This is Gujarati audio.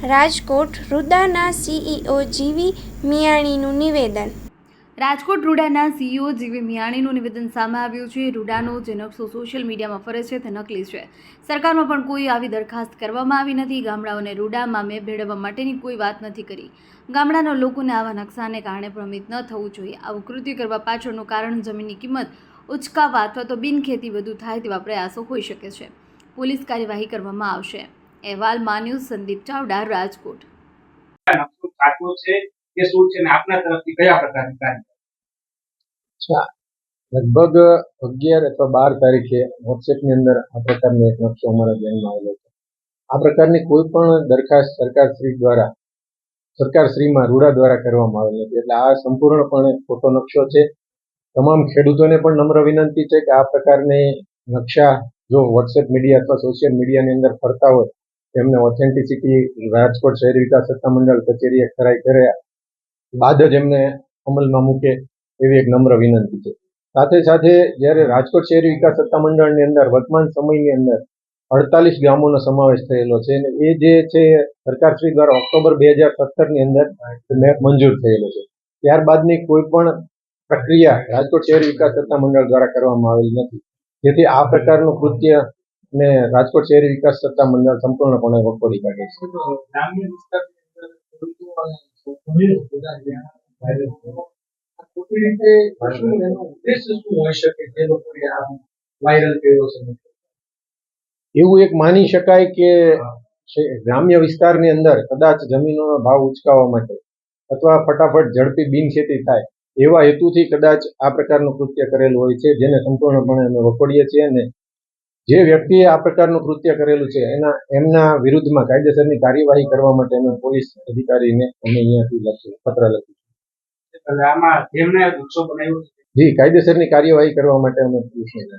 રાજકોટ રૂડાના સીઈઓ જીવી મિયાણીનું નિવેદન. રાજકોટ રૂડાના સીઈઓ જીવી મિયાણીનું નિવેદન સામે આવ્યું છે. રૂડાનો જે નકશો સોશિયલ મીડિયામાં ફરે છે તે નકલી છે. સરકારમાં પણ કોઈ આવી દરખાસ્ત કરવામાં આવી નથી. ગામડાઓને રૂડામાં મેં ભેળવવા માટેની કોઈ વાત નથી કરી. ગામડાના લોકોને આવા નકશાને કારણે ભ્રમિત ન થવું જોઈએ. આવું કૃત્ય કરવા પાછળનું કારણ જમીનની કિંમત ઉચકાવવા અથવા તો બિનખેતી વધુ થાય તેવા પ્રયાસો હોઈ શકે છે. પોલીસ કાર્યવાહી કરવામાં આવશે. અહેવાલ માન્યુઝ સંદીપ ચાવડા, રાજકોટ. લગભગ 11 અથવા 12 તારીખે વોટ્સએપની અંદર આ પ્રકારનો એક નકશો અમારા ધ્યાનમાં આવેલો છે. આ પ્રકારની કોઈ પણ દરખાસ્ત સરકારશ્રીમાં રૂડા દ્વારા કરવામાં આવેલી હતી. એટલે આ સંપૂર્ણપણે ખોટો નકશો છે. તમામ ખેડૂતોને પણ નમ્ર વિનંતી છે કે આ પ્રકારની નકશા જો વોટ્સએપ મીડિયા અથવા સોશિયલ મીડિયાની અંદર ફરતા હોય એમને ઓથેન્ટિસિટી રાજકોટ શહેર વિકાસ સત્તામંડળ કચેરીએ ખરાઈ કર્યા બાદ જ એમને અમલમાં મૂકે એવી એક નમ્ર વિનંતી છે. સાથે સાથે જ્યારે રાજકોટ શહેર વિકાસ સત્તામંડળની અંદર વર્તમાન સમયની અંદર 48 ગામોનો સમાવેશ થયેલો છે અને એ જે છે સરકારશ્રી દ્વારા ઓક્ટોબર 2017ની અંદર મેપ મંજૂર થયેલો છે. ત્યારબાદની કોઈ પણ પ્રક્રિયા રાજકોટ શહેર વિકાસ સત્તામંડળ દ્વારા કરવામાં આવેલી નથી. જેથી આ પ્રકારનું કૃત્ય ને રાજકોટ શહેર વિકાસ સત્તામંડળ સંપૂર્ણપણે વખોડી કાઢે છે. એવું એક માની શકાય કે ગ્રામ્ય વિસ્તારની અંદર કદાચ જમીનોનો ભાવ ઉચકાવવા માટે અથવા ફટાફટ ઝડપી બિનખેતી થાય એવા હેતુથી કદાચ આ પ્રકારનું કૃત્ય કરેલું હોય છે, જેને સંપૂર્ણપણે અમે વખોડીએ છીએ. અને જે વ્યક્તિએ આ પ્રકારનું કૃત્ય કરેલું છે એમના વિરુદ્ધમાં કાયદેસરની કાર્યવાહી કરવા માટે અમે પોલીસ અધિકારીને અમે અહીંયાથી પત્ર લખ્યું. જી, કાયદેસરની કાર્યવાહી કરવા માટે અમે પોલીસને